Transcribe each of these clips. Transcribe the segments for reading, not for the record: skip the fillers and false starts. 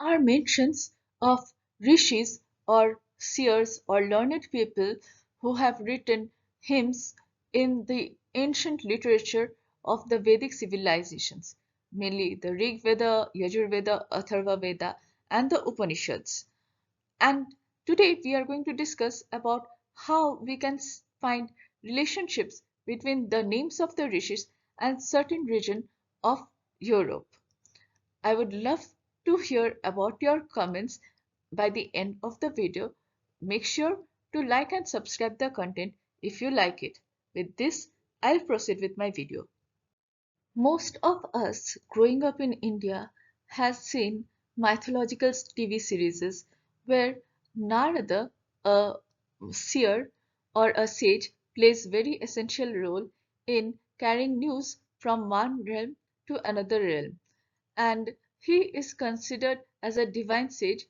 are mentions of Rishis or Seers or learned people who have written hymns in the ancient literature of the Vedic civilizations, mainly the Rig Veda, Yajur Veda, Atharva Veda, and the Upanishads. And today we are going to discuss about how we can find relationships between the names of the rishis and certain region of Europe. I would love to hear about your comments by the end of the video. Make sure to like and subscribe the content if you like it. With this, I'll proceed with my video. Most of us growing up in India has seen mythological TV series where Narada, a seer or a sage, plays very essential role in carrying news from one realm to another realm, and he is considered as a divine sage,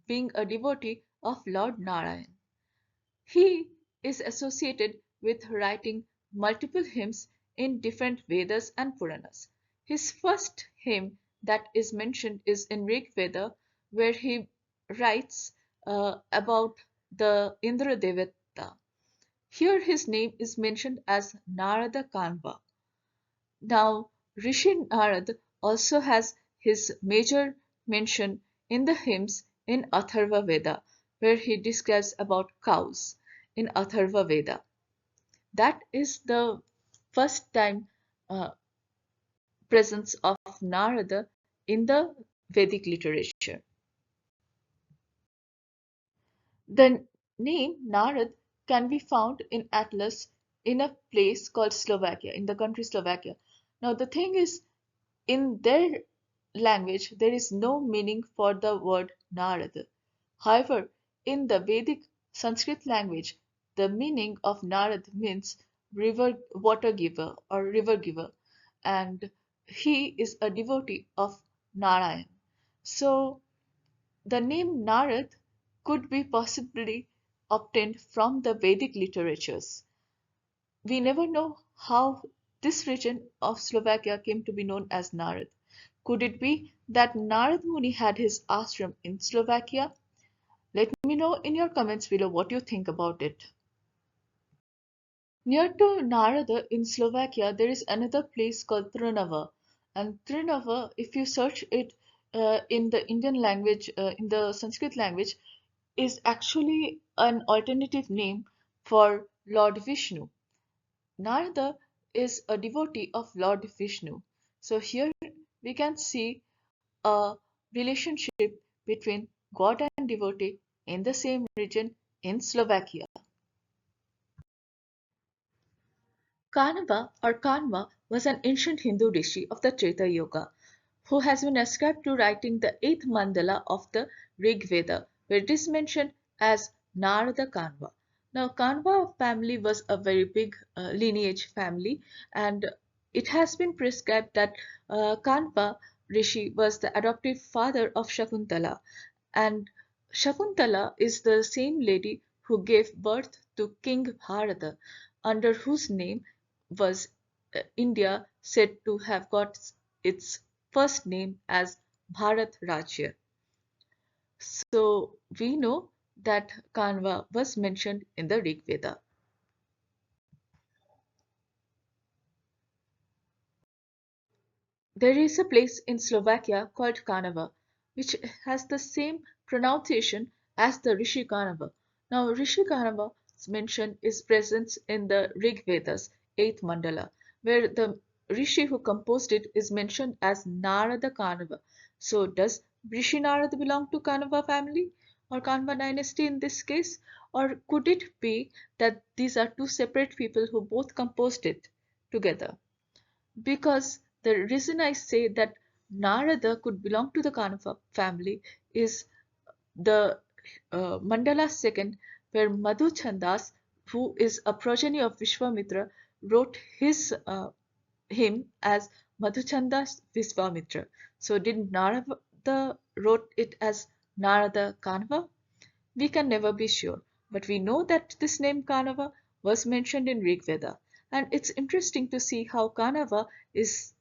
being a devotee of Lord Narayan. He is associated with writing multiple hymns in different Vedas and Puranas. His first hymn that is mentioned is in Rig Veda, where he writes about the Indra Devata. Here his name is mentioned as Narada Kanva. Now, Rishi Narad also has his major mention in the hymns in Atharva Veda, where he describes about cows in Atharva Veda. That is the first time presence of Narada in the Vedic literature. The name Narad can be found in Atlas in a place called Slovakia, in the country Slovakia. Now, the thing is, in their language, there is no meaning for the word Narad. However, in the Vedic Sanskrit language, the meaning of Narad means river water giver or river giver, and he is a devotee of Narayan. So the name Narad could be possibly obtained from the Vedic literatures. We never know how this region of Slovakia came to be known as Narad. Could it be that Narad Muni had his ashram in Slovakia? Let me know in your comments below what you think about it. Near to Narada in Slovakia, there is another place called Trnava. And Trnava, if you search it in the Indian language, in the Sanskrit language, is actually an alternative name for Lord Vishnu. Narada is a devotee of Lord Vishnu. So here we can see a relationship between God and devotee in the same region in Slovakia. Kanava or Kanva was an ancient Hindu rishi of the Treta Yuga who has been ascribed to writing the 8th mandala of the Rig Veda, where it is mentioned as Narada Kanva. Now, Kanva family was a very big lineage family, and it has been prescribed that Kanva Rishi was the adoptive father of Shakuntala, and Shakuntala is the same lady who gave birth to King Bharata, under whose name was India said to have got its first name as Bharat Rajya. So we know that Kanva was mentioned in the Rig Veda. There is a place in Slovakia called Kanava, which has the same pronunciation as the Rishi Kanava. Now, Rishi Kanava's mention is present in the Rig Veda's 8th mandala, where the Rishi who composed it is mentioned as Narada Kanava. So, does Rishi Narada belong to Kanava family or Kanva dynasty in this case? Or could it be that these are two separate people who both composed it together? Because the reason I say that Narada could belong to the Kanava family is the Mandala second, where Madhu Chandas, who is a progeny of Vishwamitra, wrote his hymn as Madhuchandas Vishwamitra. So did Narada wrote it as Narada Kanava? We can never be sure, but we know that this name Kanava was mentioned in Rig Veda, and it's interesting to see how Kanava is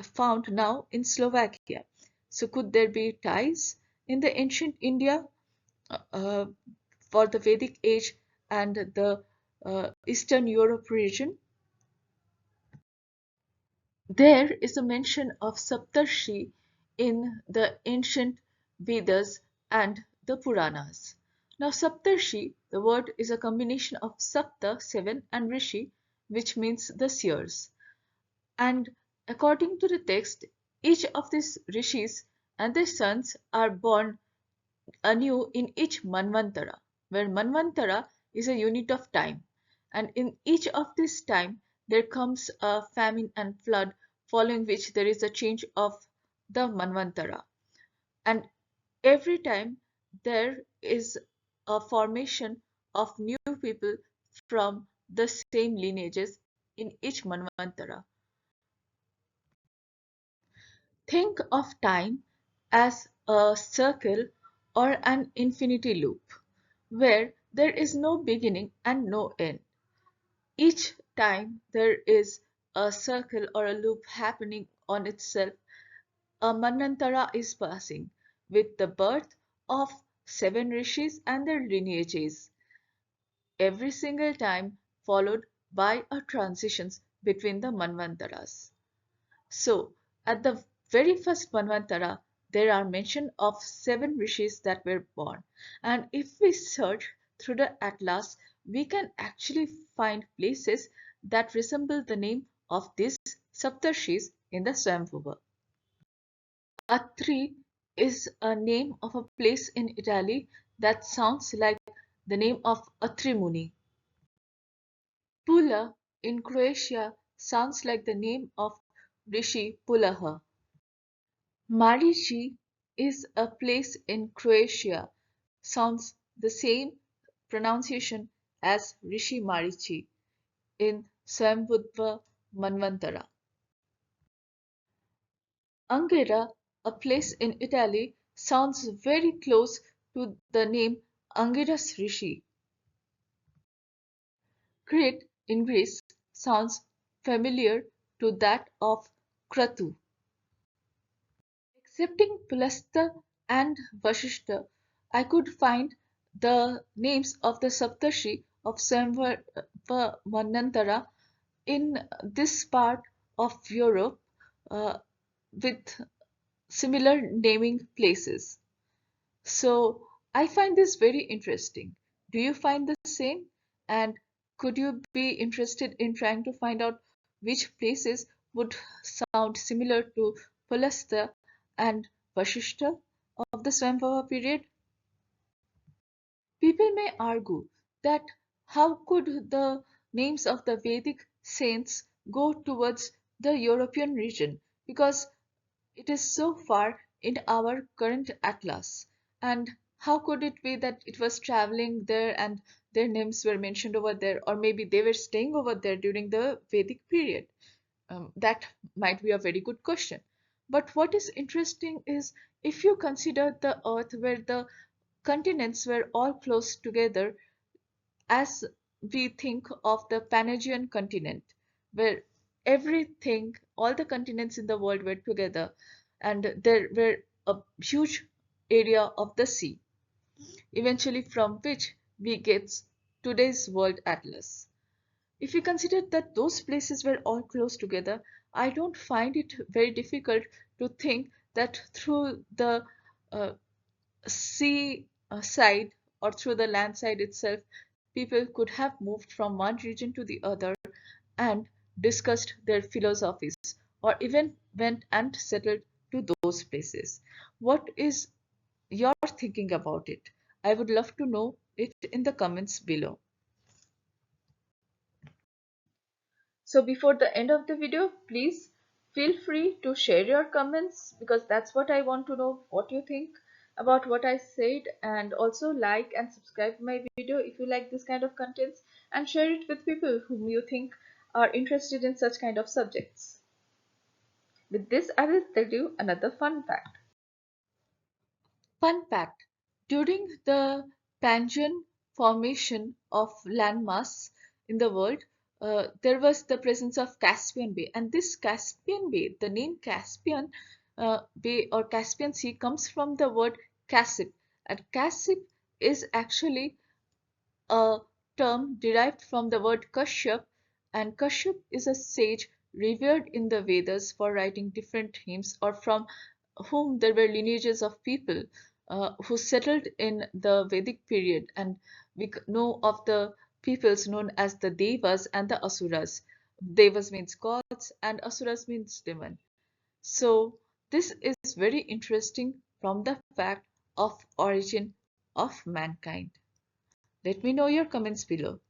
found now in Slovakia. So could there be ties in the ancient India uh, for the Vedic age and the Eastern Europe region. There is a mention of Saptarshi in the ancient Vedas and the Puranas. Now, Saptarshi, the word is a combination of Sapta, seven, and Rishi, which means the seers. And according to the text, each of these rishis and their sons are born anew in each Manvantara, where Manvantara is a unit of time. And in each of this time, there comes a famine and flood, following which there is a change of the Manvantara. And every time there is a formation of new people from the same lineages in each Manvantara. Think of time as a circle or an infinity loop, where there is no beginning and no end. Each time there is a circle or a loop happening on itself, a Manvantara is passing with the birth of seven rishis and their lineages, every single time followed by a transitions between the Manvantaras. So, at the very first Manvantara, there are mention of seven rishis that were born. And if we search through the atlas, we can actually find places that resemble the name of these Saptarshis in the Swayamvuva. Atri is a name of a place in Italy that sounds like the name of Atri Muni. Pula in Croatia sounds like the name of Rishi Pulaha. Marici is a place in Croatia, sounds the same pronunciation as Rishi Marici in Swayambhuva Manvantara. Angera, a place in Italy, sounds very close to the name Angiras Rishi. Crete in Greece sounds familiar to that of Kratu. Excepting Pulastya and Vashishta, I could find the names of the Saptarshi of Swayamvara Manvantara in this part of Europe uh, with similar naming places. So I find this very interesting. Do you find the same? And could you be interested in trying to find out which places would sound similar to Pulastya and Vashishta of the Swayamvara period? People may argue that how could the names of the Vedic saints go towards the European region because it is so far in our current atlas. And how could it be that it was traveling there and their names were mentioned over there, or maybe they were staying over there during the Vedic period? That might be a very good question. But what is interesting is if you consider the earth where the continents were all close together, as we think of the Panagean continent, where everything, all the continents in the world were together, and there were a huge area of the sea, eventually from which we get today's world atlas. If we consider that those places were all close together, I don't find it very difficult to think that through the uh, sea side or through the land side itself, people could have moved from one region to the other and discussed their philosophies or even went and settled to those places. What is your thinking about it? I would love to know it in the comments below. So before the end of the video, please feel free to share your comments because that's what I want to know what you think about what I said, and also like and subscribe my video if you like this kind of contents, and share it with people whom you think are interested in such kind of subjects. With this, I will tell you another fun fact. Fun fact: during the Pangean formation of landmass in the world, there was the presence of Caspian Bay, and this Caspian Bay, the name Caspian Bay or Caspian Sea comes from the word Kasip. And Kasip is actually a term derived from the word Kashyap, and Kashyap is a sage revered in the Vedas for writing different hymns, or from whom there were lineages of people who settled in the Vedic period, and we know of the peoples known as the Devas and the Asuras. Devas means gods and Asuras means demon. So this is very interesting from the fact of origin of mankind. Let me know your comments below.